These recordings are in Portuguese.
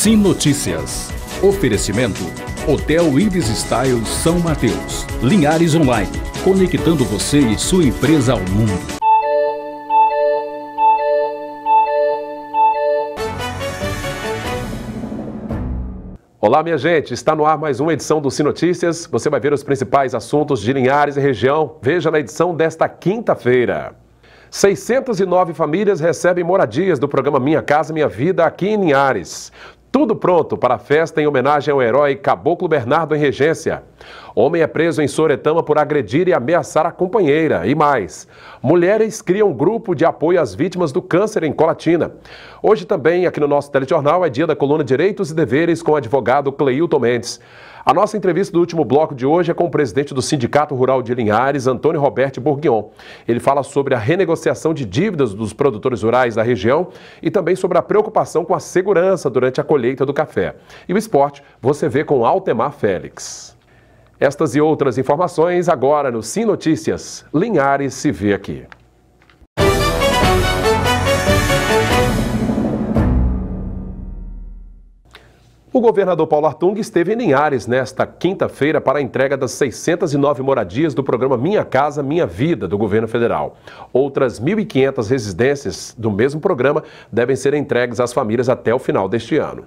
Sim Notícias. Oferecimento: Hotel Ibis Style São Mateus. Linhares Online, conectando você e sua empresa ao mundo. Olá, minha gente, está no ar mais uma edição do Sim Notícias. Você vai ver os principais assuntos de Linhares e região. Veja na edição desta quinta-feira. 609 famílias recebem moradias do programa Minha Casa Minha Vida aqui em Linhares. Tudo pronto para a festa em homenagem ao herói Caboclo Bernardo em Regência. Homem é preso em Soretama por agredir e ameaçar a companheira. E mais, mulheres criam um grupo de apoio às vítimas do câncer em Colatina. Hoje também, aqui no nosso telejornal, é dia da coluna Direitos e Deveres com o advogado Cleilton Mendes. A nossa entrevista do último bloco de hoje é com o presidente do Sindicato Rural de Linhares, Antônio Roberto Bourguignon. Ele fala sobre a renegociação de dívidas dos produtores rurais da região e também sobre a preocupação com a segurança durante a colheita do café. E o esporte você vê com Altemar Félix. Estas e outras informações agora no Sim Notícias. Linhares se vê aqui. O governador Paulo Artung esteve em Linhares nesta quinta-feira para a entrega das 609 moradias do programa Minha Casa Minha Vida do governo federal. Outras 1.500 residências do mesmo programa devem ser entregues às famílias até o final deste ano.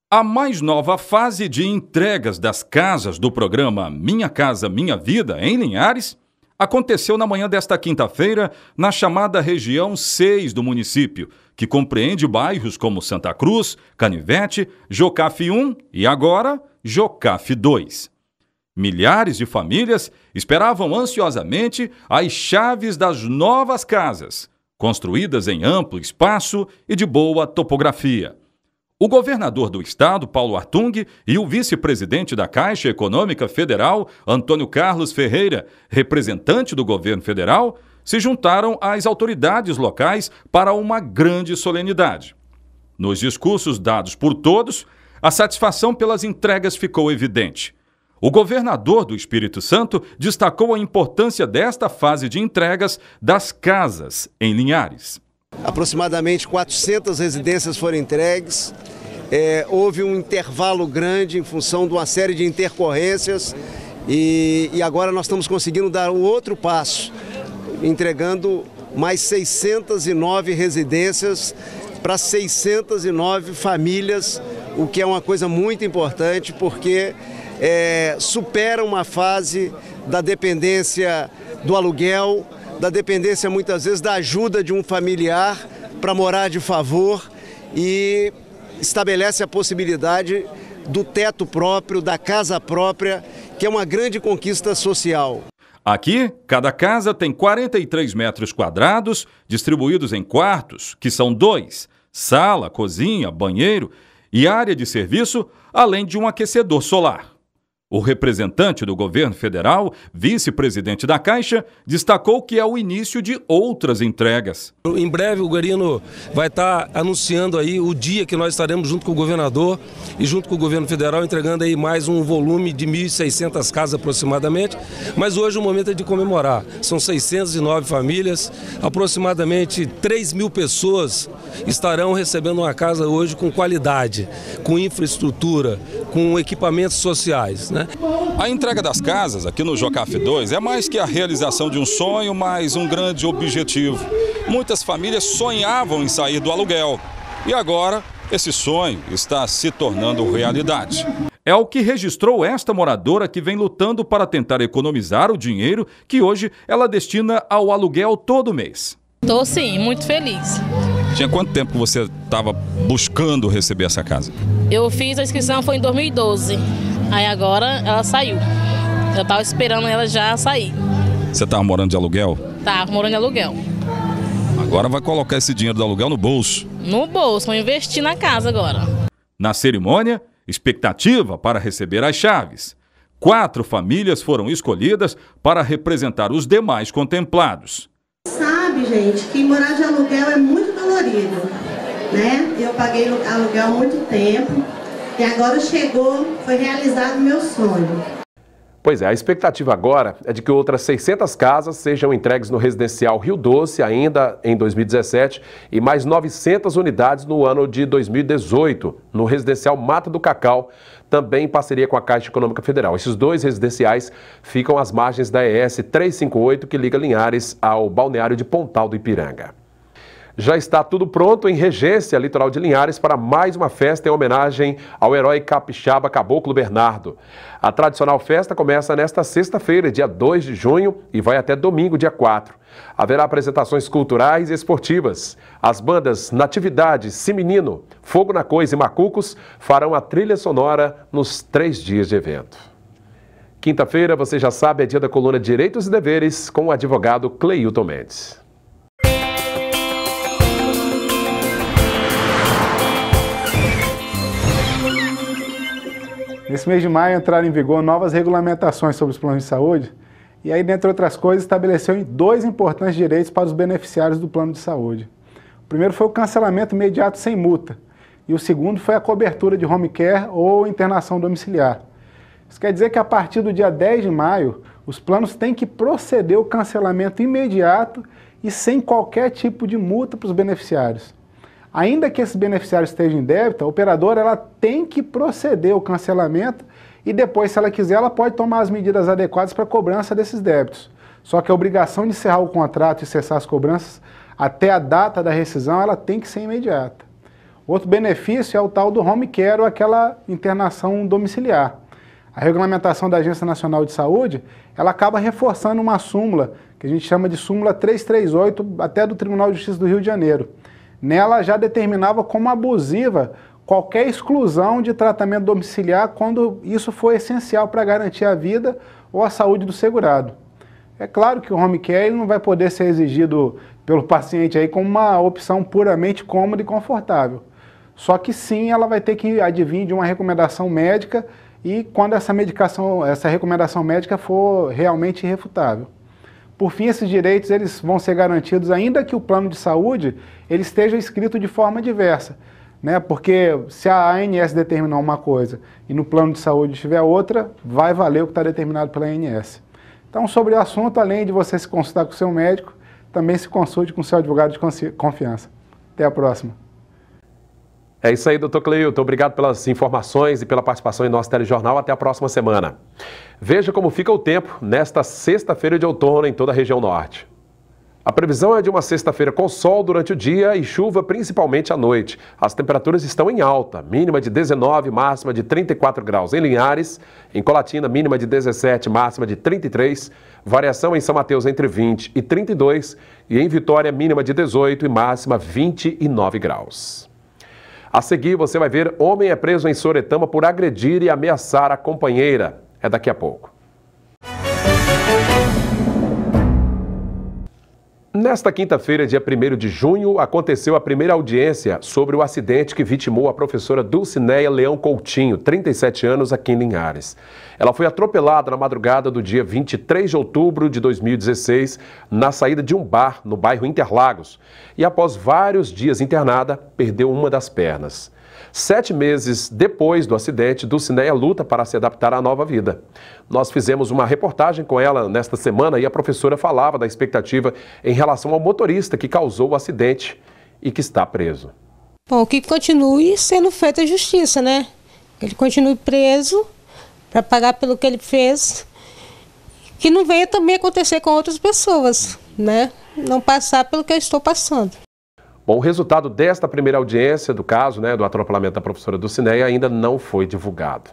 A mais nova fase de entregas das casas do programa Minha Casa Minha Vida em Linhares aconteceu na manhã desta quinta-feira na chamada região 6 do município, que compreende bairros como Santa Cruz, Canivete, Jocafe 1 e agora Jocafe 2. Milhares de famílias esperavam ansiosamente as chaves das novas casas, construídas em amplo espaço e de boa topografia. O governador do estado, Paulo Artung, e o vice-presidente da Caixa Econômica Federal, Antônio Carlos Ferreira, representante do governo federal, se juntaram às autoridades locais para uma grande solenidade. Nos discursos dados por todos, a satisfação pelas entregas ficou evidente. O governador do Espírito Santo destacou a importância desta fase de entregas das casas em Linhares. Aproximadamente 400 residências foram entregues. Houve um intervalo grande em função de uma série de intercorrências e agora nós estamos conseguindo dar o outro passo, entregando mais 609 residências para 609 famílias, o que é uma coisa muito importante porque supera uma fase da dependência do aluguel, da dependência muitas vezes da ajuda de um familiar para morar de favor e estabelece a possibilidade do teto próprio, da casa própria, que é uma grande conquista social. Aqui, cada casa tem 43 metros quadrados, distribuídos em quartos, que são 2, sala, cozinha, banheiro e área de serviço, além de um aquecedor solar. O representante do governo federal, vice-presidente da Caixa, destacou que é o início de outras entregas. Em breve o Guarino vai estar anunciando aí o dia que nós estaremos junto com o governador e junto com o governo federal entregando aí mais um volume de 1.600 casas aproximadamente. Mas hoje o momento é de comemorar. São 609 famílias, aproximadamente 3.000 pessoas estarão recebendo uma casa hoje com qualidade, com infraestrutura, com equipamentos sociais, né? A entrega das casas aqui no Jocafe 2 é mais que a realização de um sonho, mas um grande objetivo. Muitas famílias sonhavam em sair do aluguel e agora esse sonho está se tornando realidade. É o que registrou esta moradora que vem lutando para tentar economizar o dinheiro que hoje ela destina ao aluguel todo mês. Estou sim, muito feliz. Tinha quanto tempo que você estava buscando receber essa casa? Eu fiz a inscrição foi em 2012, aí agora ela saiu. Eu estava esperando ela já sair. Você estava morando de aluguel? Tá, morando de aluguel. Agora vai colocar esse dinheiro do aluguel no bolso? No bolso, vou investir na casa agora. Na cerimônia, expectativa para receber as chaves. 4 famílias foram escolhidas para representar os demais contemplados. Sabe, gente, que morar de aluguel é muito dolorido, né? Eu paguei aluguel há muito tempo e agora chegou, foi realizado o meu sonho. Pois é, a expectativa agora é de que outras 600 casas sejam entregues no residencial Rio Doce ainda em 2017 e mais 900 unidades no ano de 2018 no residencial Mata do Cacau, também em parceria com a Caixa Econômica Federal. Esses dois residenciais ficam às margens da ES 358, que liga Linhares ao balneário de Pontal do Ipiranga. Já está tudo pronto em Regência, litoral de Linhares, para mais uma festa em homenagem ao herói capixaba Caboclo Bernardo. A tradicional festa começa nesta sexta-feira, dia 2 de junho, e vai até domingo, dia 4. Haverá apresentações culturais e esportivas. As bandas Natividade, Simenino, Fogo na Coisa e Macucos farão a trilha sonora nos 3 dias de evento. Quinta-feira, você já sabe, é dia da coluna Direitos e Deveres com o advogado Cleilton Mendes. Nesse mês de maio entraram em vigor novas regulamentações sobre os planos de saúde e aí, dentre outras coisas, estabeleceu 2 importantes direitos para os beneficiários do plano de saúde. O primeiro foi o cancelamento imediato sem multa e o segundo foi a cobertura de home care ou internação domiciliar. Isso quer dizer que a partir do dia 10 de maio, os planos têm que proceder ao cancelamento imediato e sem qualquer tipo de multa para os beneficiários. Ainda que esses beneficiários estejam em débito, a operadora ela tem que proceder ao cancelamento e depois, se ela quiser, ela pode tomar as medidas adequadas para a cobrança desses débitos. Só que a obrigação de encerrar o contrato e cessar as cobranças até a data da rescisão, ela tem que ser imediata. Outro benefício é o tal do home care, ou aquela internação domiciliar. A regulamentação da Agência Nacional de Saúde, ela acaba reforçando uma súmula, que a gente chama de súmula 338, até do Tribunal de Justiça do Rio de Janeiro. Nela já determinava como abusiva qualquer exclusão de tratamento domiciliar quando isso for essencial para garantir a vida ou a saúde do segurado. É claro que o home care ele não vai poder ser exigido pelo paciente aí como uma opção puramente cômoda e confortável. Só que sim, ela vai ter que advir de uma recomendação médica e quando essa recomendação médica for realmente irrefutável. Por fim, esses direitos eles vão ser garantidos ainda que o plano de saúde ele esteja escrito de forma diversa, né? Porque se a ANS determinar uma coisa e no plano de saúde tiver outra, vai valer o que está determinado pela ANS. Então, sobre o assunto, além de você se consultar com o seu médico, também se consulte com o seu advogado de confiança. Até a próxima. É isso aí, doutor Cleilton. Obrigado pelas informações e pela participação em nosso telejornal. Até a próxima semana. Veja como fica o tempo nesta sexta-feira de outono em toda a região norte. A previsão é de uma sexta-feira com sol durante o dia e chuva principalmente à noite. As temperaturas estão em alta, mínima de 19, máxima de 34 graus em Linhares, em Colatina mínima de 17, máxima de 33, variação em São Mateus entre 20 e 32 e em Vitória mínima de 18 e máxima 29 graus. A seguir, você vai ver homem é preso em Soretama por agredir e ameaçar a companheira. É daqui a pouco. Nesta quinta-feira, dia 1º de junho, aconteceu a primeira audiência sobre o acidente que vitimou a professora Dulcineia Leão Coutinho, 37 anos, aqui em Linhares. Ela foi atropelada na madrugada do dia 23 de outubro de 2016, na saída de um bar no bairro Interlagos. E após vários dias internada, perdeu uma das pernas. 7 meses depois do acidente, Dulcineia luta para se adaptar à nova vida. Nós fizemos uma reportagem com ela nesta semana e a professora falava da expectativa em relação ao motorista que causou o acidente e que está preso. Bom, que continue sendo feita a justiça, né? Ele continue preso para pagar pelo que ele fez, que não venha também acontecer com outras pessoas, né? Não passar pelo que eu estou passando. Bom, o resultado desta primeira audiência do caso, do atropelamento da professora Dulcineia, ainda não foi divulgado.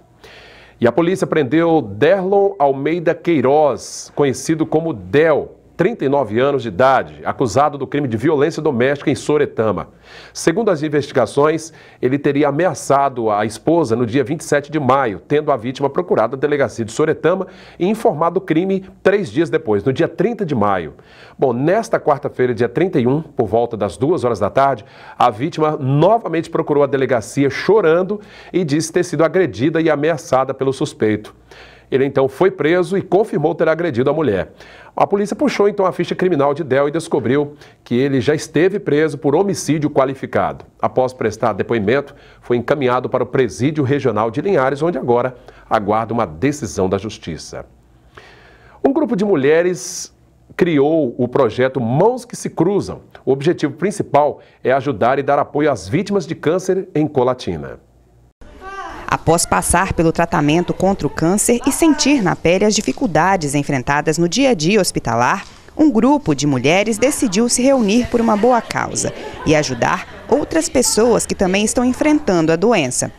E a polícia prendeu Derlon Almeida Queiroz, conhecido como Del, 39 anos de idade, acusado do crime de violência doméstica em Soretama. Segundo as investigações, ele teria ameaçado a esposa no dia 27 de maio, tendo a vítima procurado a delegacia de Soretama e informado do crime 3 dias depois, no dia 30 de maio. Bom, nesta quarta-feira, dia 31, por volta das 2 horas da tarde, a vítima novamente procurou a delegacia chorando e disse ter sido agredida e ameaçada pelo suspeito. Ele então foi preso e confirmou ter agredido a mulher. A polícia puxou então a ficha criminal de Del e descobriu que ele já esteve preso por homicídio qualificado. Após prestar depoimento, foi encaminhado para o Presídio Regional de Linhares, onde agora aguarda uma decisão da Justiça. Um grupo de mulheres criou o projeto Mãos que se Cruzam. O objetivo principal é ajudar e dar apoio às vítimas de câncer em Colatina. Após passar pelo tratamento contra o câncer e sentir na pele as dificuldades enfrentadas no dia a dia hospitalar, um grupo de mulheres decidiu se reunir por uma boa causa e ajudar outras pessoas que também estão enfrentando a doença.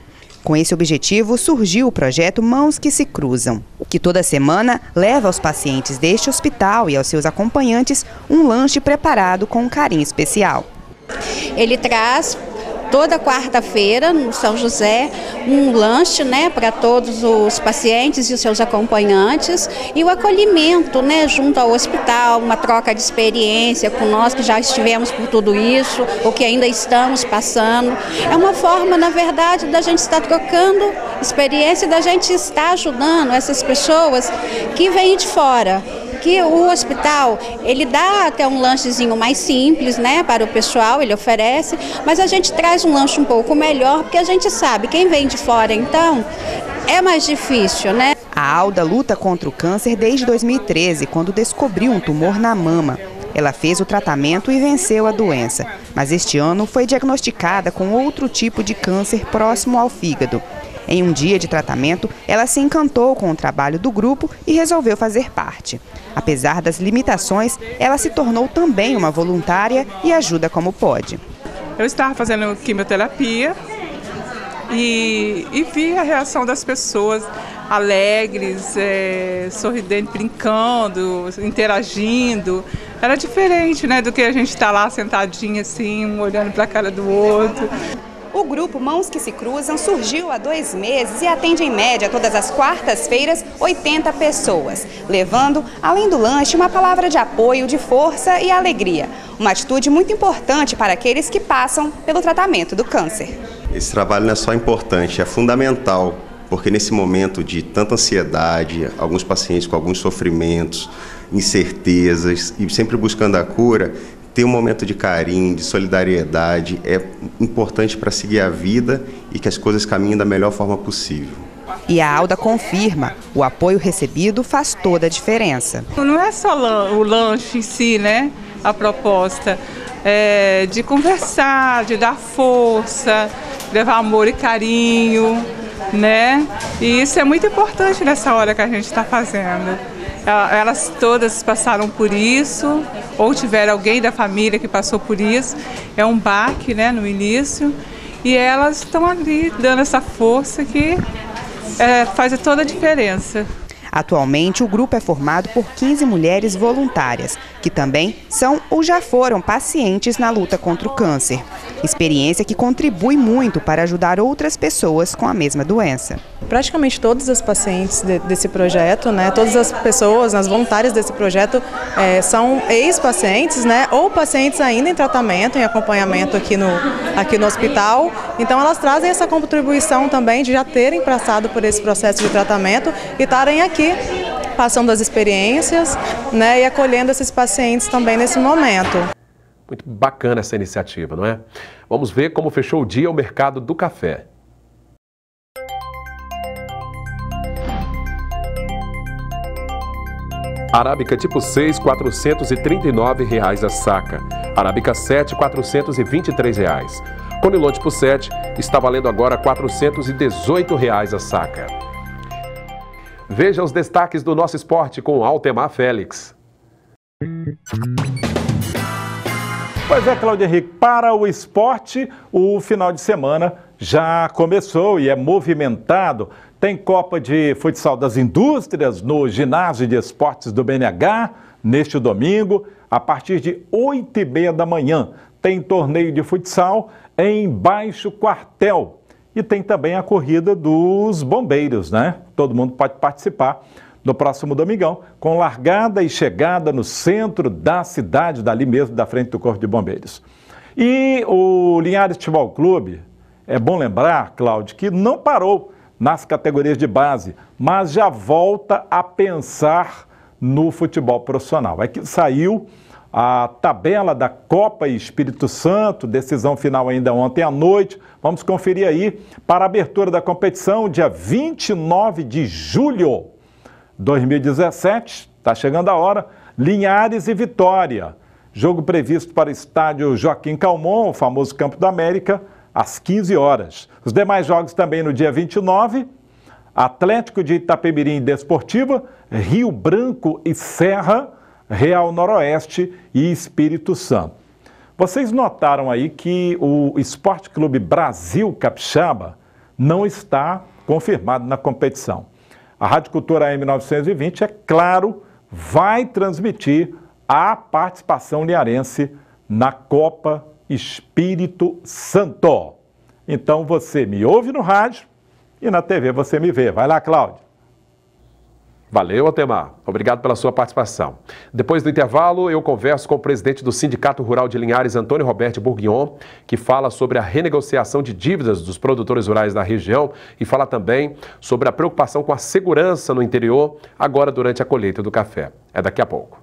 Com esse objetivo, surgiu o projeto Mãos que se Cruzam, que toda semana leva aos pacientes deste hospital e aos seus acompanhantes um lanche preparado com um carinho especial. Ele traz toda quarta-feira no São José um lanche, né, para todos os pacientes e os seus acompanhantes, e o acolhimento, né, junto ao hospital, uma troca de experiência com nós que já estivemos por tudo isso, ou que ainda estamos passando. É uma forma, na verdade, da gente estar trocando experiência, da gente estar ajudando essas pessoas que vêm de fora. Que o hospital, ele dá até um lanchezinho mais simples, né, para o pessoal, ele oferece, mas a gente traz um lanche um pouco melhor, porque a gente sabe, quem vem de fora, então, é mais difícil, né? A Alda luta contra o câncer desde 2013, quando descobriu um tumor na mama. Ela fez o tratamento e venceu a doença, mas este ano foi diagnosticada com outro tipo de câncer próximo ao fígado. Em um dia de tratamento, ela se encantou com o trabalho do grupo e resolveu fazer parte. Apesar das limitações, ela se tornou também uma voluntária e ajuda como pode. Eu estava fazendo quimioterapia e vi a reação das pessoas alegres, sorridentes, brincando, interagindo. Era diferente, né, do que a gente está lá sentadinho assim, um olhando para a cara do outro. O grupo Mãos que se Cruzam surgiu há 2 meses e atende em média todas as quartas-feiras 80 pessoas, levando, além do lanche, uma palavra de apoio, de força e alegria. Uma atitude muito importante para aqueles que passam pelo tratamento do câncer. Esse trabalho não é só importante, é fundamental, porque nesse momento de tanta ansiedade, alguns pacientes com alguns sofrimentos, incertezas e sempre buscando a cura, ter um momento de carinho, de solidariedade é importante para seguir a vida e que as coisas caminhem da melhor forma possível. E a Alda confirma, o apoio recebido faz toda a diferença. Não é só o lanche em si, né? A proposta é de conversar, de dar força, levar amor e carinho, né? E isso é muito importante nessa hora que a gente está fazendo. Elas todas passaram por isso, ou tiveram alguém da família que passou por isso. É um baque, né, no início, e elas estão ali dando essa força que faz toda a diferença. Atualmente, o grupo é formado por 15 mulheres voluntárias, que também são ou já foram pacientes na luta contra o câncer. Experiência que contribui muito para ajudar outras pessoas com a mesma doença. Praticamente todas as pacientes desse projeto, né, todas as pessoas, as voluntárias desse projeto são ex-pacientes, né, ou pacientes ainda em tratamento, em acompanhamento aqui no hospital. Então elas trazem essa contribuição também de já terem passado por esse processo de tratamento e estarem aqui passando as experiências, né, e acolhendo esses pacientes também nesse momento. Muito bacana essa iniciativa, não é? Vamos ver como fechou o dia o mercado do café. Arábica tipo 6, R$ 439 a saca. Arábica 7, R$ 423. Conilon tipo 7 está valendo agora R$ 418 a saca. Veja os destaques do nosso esporte com Altemar Félix. Pois é, Cláudio Henrique, para o esporte, o final de semana já começou e é movimentado. Tem Copa de Futsal das Indústrias no Ginásio de Esportes do BNH, neste domingo, a partir de 8h30 da manhã. Tem torneio de futsal em Baixo Quartel. E tem também a corrida dos bombeiros, né? Todo mundo pode participar no próximo domingão, com largada e chegada no centro da cidade, dali mesmo, da frente do Corpo de Bombeiros. E o Linhares Futebol Clube, é bom lembrar, Cláudio, que não parou nas categorias de base, mas já volta a pensar no futebol profissional. É que saiu a tabela da Copa Espírito Santo, decisão final ainda ontem à noite. Vamos conferir aí para a abertura da competição, dia 29 de julho. 2017, Está chegando a hora. Linhares e Vitória. Jogo previsto para o estádio Joaquim Calmon, o famoso Campo da América, às 15 horas. Os demais jogos também no dia 29, Atlético de Itapemirim e Desportiva, Rio Branco e Serra, Real Noroeste e Espírito Santo. Vocês notaram aí que o Esporte Clube Brasil Capixaba não está confirmado na competição. A Rádio Cultura AM 920, é claro, vai transmitir a participação linharense na Copa Espírito Santo. Então você me ouve no rádio e na TV você me vê. Vai lá, Cláudio. Valeu, Altemar. Obrigado pela sua participação. Depois do intervalo, eu converso com o presidente do Sindicato Rural de Linhares, Antônio Roberto Bourguignon, que fala sobre a renegociação de dívidas dos produtores rurais da região e fala também sobre a preocupação com a segurança no interior, agora durante a colheita do café. É daqui a pouco.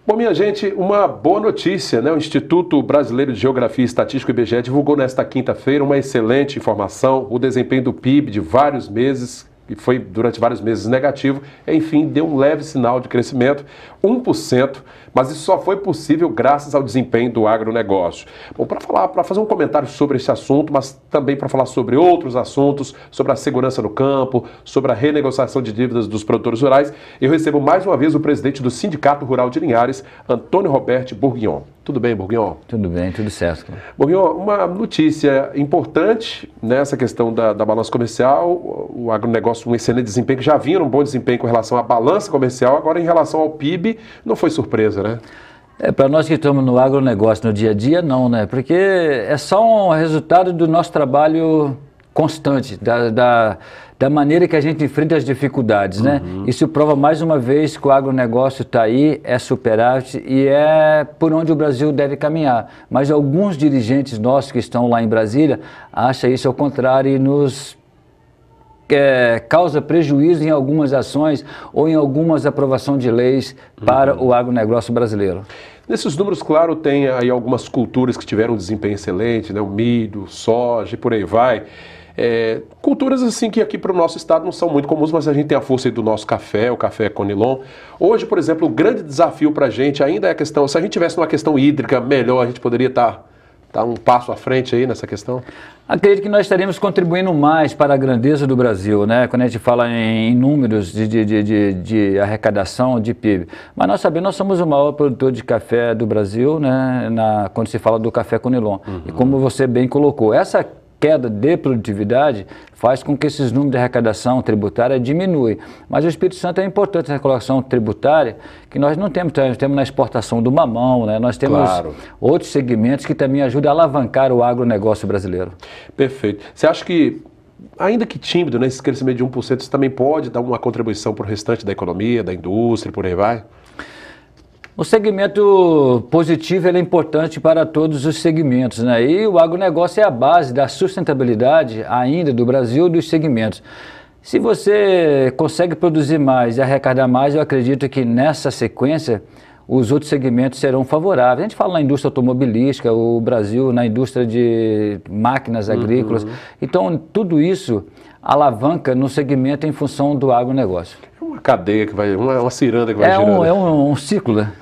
Bom, minha gente, uma boa notícia, né? O Instituto Brasileiro de Geografia e Estatística, o IBGE, divulgou nesta quinta-feira uma excelente informação, o desempenho do PIB de vários meses, que foi durante vários meses negativo, enfim, deu um leve sinal de crescimento, 1%, mas isso só foi possível graças ao desempenho do agronegócio. Bom, para fazer um comentário sobre esse assunto, mas também para falar sobre outros assuntos, sobre a segurança no campo, sobre a renegociação de dívidas dos produtores rurais, eu recebo mais uma vez o presidente do Sindicato Rural de Linhares, Antônio Roberto Bourguignon. Tudo bem, Bourguignon? Tudo bem, tudo certo. Bourguignon, uma notícia importante nessa questão da balança comercial, o agronegócio um excelente desempenho, que já vinha um bom desempenho com relação à balança comercial, agora em relação ao PIB, não foi surpresa, né? Para nós que estamos no agronegócio no dia a dia, não, né? Porque é só um resultado do nosso trabalho constante, da maneira que a gente enfrenta as dificuldades, né? Isso prova mais uma vez que o agronegócio está aí, é superávit e é por onde o Brasil deve caminhar. Mas alguns dirigentes nossos que estão lá em Brasília acham isso ao contrário e nos causa prejuízo em algumas ações ou em algumas aprovações de leis para o agronegócio brasileiro. Nesses números, claro, tem aí algumas culturas que tiveram um desempenho excelente, né? O milho, soja e por aí vai. Culturas assim que aqui para o nosso estado não são muito comuns, mas a gente tem a força aí do nosso café, o café Conilon. Hoje, por exemplo, o grande desafio para a gente ainda é a questão, se a gente tivesse uma questão hídrica melhor, a gente poderia estar um passo à frente aí nessa questão? Acredito que nós estaremos contribuindo mais para a grandeza do Brasil, né? Quando a gente fala em números de arrecadação de PIB. Mas nós sabemos, nós somos o maior produtor de café do Brasil, né? Quando se fala do café Conilon. E como você bem colocou, essa queda de produtividade faz com que esses números de arrecadação tributária diminuem. Mas o Espírito Santo é importante essa colocação tributária, que nós não temos, nós temos na exportação do mamão, né? Nós temos outros segmentos que também ajudam a alavancar o agronegócio brasileiro. Perfeito. Você acha que, ainda que tímido, né, esse crescimento de 1%, isso também pode dar uma contribuição para o restante da economia, da indústria, por aí vai? O segmento positivo é importante para todos os segmentos, né? E o agronegócio é a base da sustentabilidade ainda do Brasil dos segmentos. Se você consegue produzir mais e arrecadar mais, eu acredito que nessa sequência os outros segmentos serão favoráveis. A gente fala na indústria automobilística, o Brasil na indústria de máquinas agrícolas. Então tudo isso alavanca no segmento em função do agronegócio. Uma cadeia que vai, uma ciranda que vai girando. É um ciclo, né?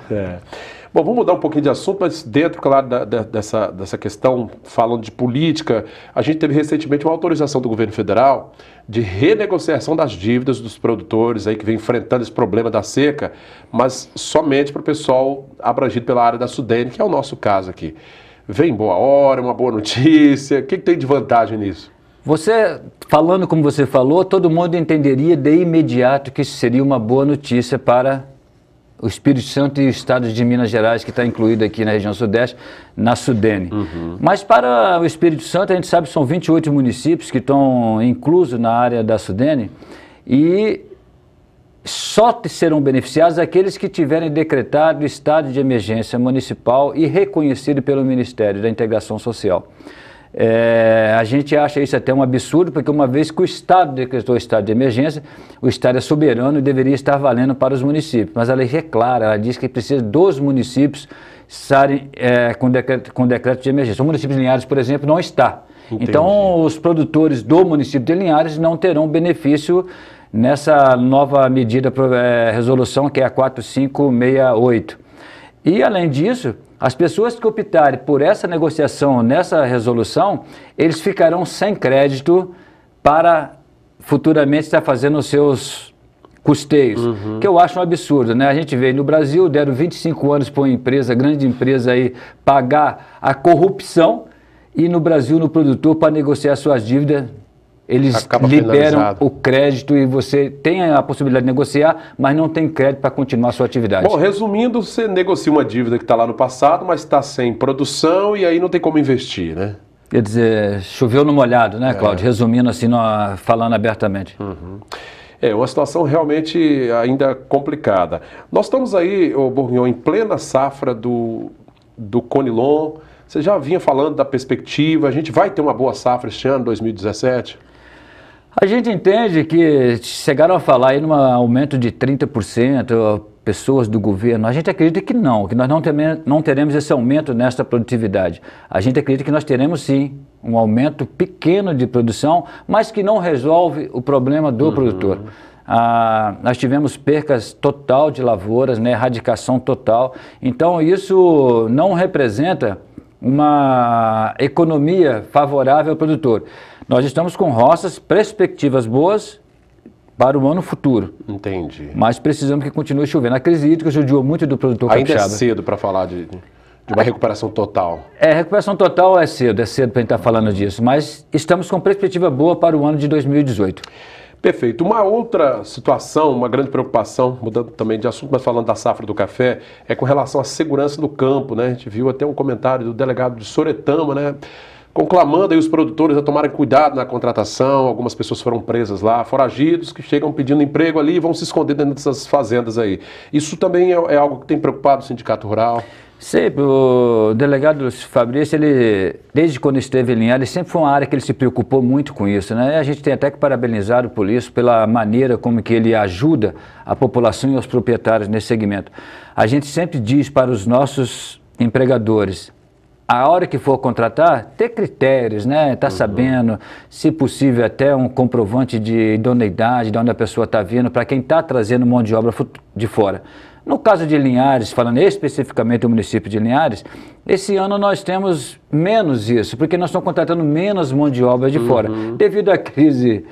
Bom, vamos mudar um pouquinho de assunto, mas dentro, claro, dessa questão, falando de política, a gente teve recentemente uma autorização do governo federal de renegociação das dívidas dos produtores aí que vem enfrentando esse problema da seca, mas somente para o pessoal abrangido pela área da Sudene, que é o nosso caso aqui. Vem boa hora, uma boa notícia, o que tem de vantagem nisso? Você, falando como você falou, todo mundo entenderia de imediato que isso seria uma boa notícia para o Espírito Santo e o estado de Minas Gerais, que está incluído aqui na região sudeste, na Sudene. Mas para o Espírito Santo, a gente sabe que são 28 municípios que estão inclusos na área da Sudene e só serão beneficiados aqueles que tiverem decretado estado de emergência municipal e reconhecido pelo Ministério da Integração Social. A gente acha isso até um absurdo, porque uma vez que o Estado decretou o estado de emergência, o Estado é soberano e deveria estar valendo para os municípios. Mas a lei é clara, ela diz que precisa dos municípios estarem com decreto de emergência. O município de Linhares, por exemplo, não está. Entendi. Então, os produtores do município de Linhares não terão benefício nessa nova medida, resolução, que é a 4568. E, além disso, as pessoas que optarem por essa negociação nessa resolução, eles ficarão sem crédito para futuramente estar fazendo os seus custeios, que eu acho um absurdo, né? A gente vê no Brasil, deram 25 anos para uma empresa, grande empresa aí, pagar a corrupção, e no Brasil, no produtor, para negociar suas dívidas, eles liberam o crédito e você tem a possibilidade de negociar, mas não tem crédito para continuar a sua atividade. Bom, resumindo, você negocia uma dívida que está lá no passado, mas está sem produção e aí não tem como investir, né? Quer dizer, choveu no molhado, né, Cláudio? Resumindo assim, falando abertamente. É uma situação realmente ainda complicada. Nós estamos aí, Bourguignon, em plena safra do Conilon. Você já vinha falando da perspectiva, a gente vai ter uma boa safra este ano, 2017? A gente entende que chegaram a falar aí num aumento de 30%, pessoas do governo. A gente acredita que não, que nós não teremos esse aumento nesta produtividade. A gente acredita que nós teremos sim um aumento pequeno de produção, mas que não resolve o problema do produtor. Nós tivemos percas total de lavouras, né, erradicação total. Então isso não representa uma economia favorável ao produtor. Nós estamos com roças, perspectivas boas para o ano futuro. Entendi. Mas precisamos que continue chovendo. A crise hídrica judiou muito do produtor capixaba. Ainda é cedo para falar de uma recuperação total. Recuperação total é cedo para a gente estar falando disso, mas estamos com perspectiva boa para o ano de 2018. Perfeito. Uma outra situação, uma grande preocupação, mudando também de assunto, mas falando da safra do café, é com relação à segurança do campo, né? A gente viu até um comentário do delegado de Soretama, né? Conclamando aí os produtores a tomarem cuidado na contratação. Algumas pessoas foram presas lá, foragidos, que chegam pedindo emprego ali e vão se esconder dentro dessas fazendas aí. Isso também é algo que tem preocupado o Sindicato Rural? Sempre, o delegado Fabrício, ele, desde quando esteve em Linhares, sempre foi uma área que ele se preocupou muito com isso, né? A gente tem até que parabenizar por isso, pela maneira como que ele ajuda a população e os proprietários nesse segmento. A gente sempre diz para os nossos empregadores, a hora que for contratar, ter critérios, né? Tá sabendo, se possível, até um comprovante de idoneidade, de onde a pessoa está vindo, para quem está trazendo mão de obra de fora. No caso de Linhares, falando especificamente do município de Linhares, esse ano nós temos menos isso, porque nós estamos contratando menos mão de obra de fora. Devido à crise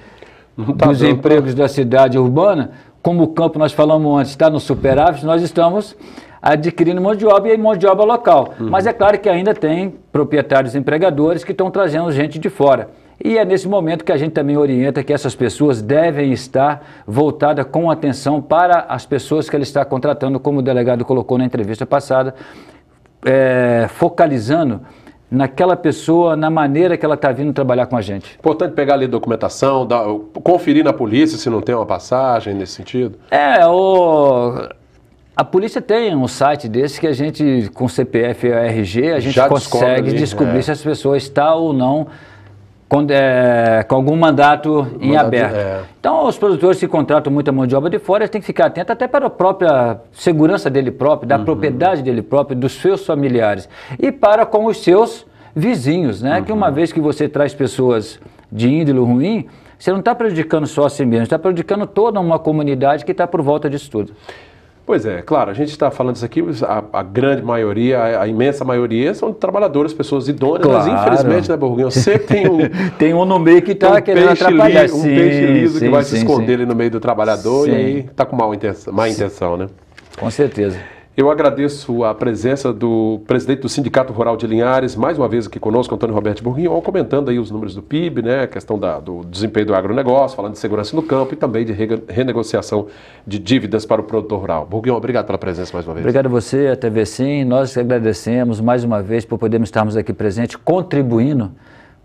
dos empregos da cidade urbana, como o campo, nós falamos antes, está no superávit, nós estamos adquirindo mão de obra e mão de obra local. Mas é claro que ainda tem proprietários empregadores que estão trazendo gente de fora. E é nesse momento que a gente também orienta que essas pessoas devem estar voltadas com atenção para as pessoas que ele está contratando, como o delegado colocou na entrevista passada, focalizando naquela pessoa, na maneira que ela está vindo trabalhar com a gente. Importante pegar ali a documentação, conferir na polícia se não tem uma passagem nesse sentido? A polícia tem um site desse que a gente, com CPF e RG, a gente já consegue descobrir se as pessoas estão ou não com algum mandato em aberto. Então, os produtores que contratam muita mão de obra de fora, eles têm que ficar atentos até para a própria segurança dele próprio, da propriedade dele próprio, dos seus familiares e para com os seus vizinhos, né? Que uma vez que você traz pessoas de índole ruim, você não está prejudicando só a si mesmo, está prejudicando toda uma comunidade que está por volta disso tudo. Pois é, claro, a gente está falando isso aqui, a grande maioria, a imensa maioria são trabalhadores, pessoas idôneas, mas infelizmente, né, Bourguignon, sempre tem um no meio que está querendo atrapalhar. Um peixe liso que vai se esconder ali no meio do trabalhador e aí está com má intenção, né? Com certeza. Eu agradeço a presença do presidente do Sindicato Rural de Linhares, mais uma vez aqui conosco, Antônio Roberto Bourguignon, comentando aí os números do PIB, né, a questão do desempenho do agronegócio, falando de segurança no campo e também de renegociação de dívidas para o produtor rural. Bourguignon, obrigado pela presença mais uma vez. Obrigado a você, a TV Sim. Nós agradecemos mais uma vez por podermos estarmos aqui presentes, contribuindo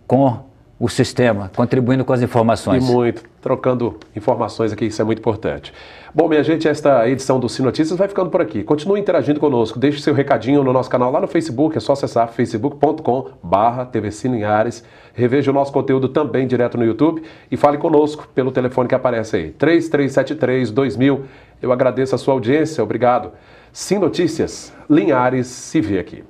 com o sistema, contribuindo com as informações. E muito, trocando informações aqui, isso é muito importante. Bom, minha gente, esta edição do Sim Notícias vai ficando por aqui. Continue interagindo conosco, deixe seu recadinho no nosso canal lá no Facebook, é só acessar facebook.com/TVC Linhares. Reveja o nosso conteúdo também direto no YouTube e fale conosco pelo telefone que aparece aí, 3373-2000. Eu agradeço a sua audiência, obrigado. Sim Notícias, Linhares se vê aqui.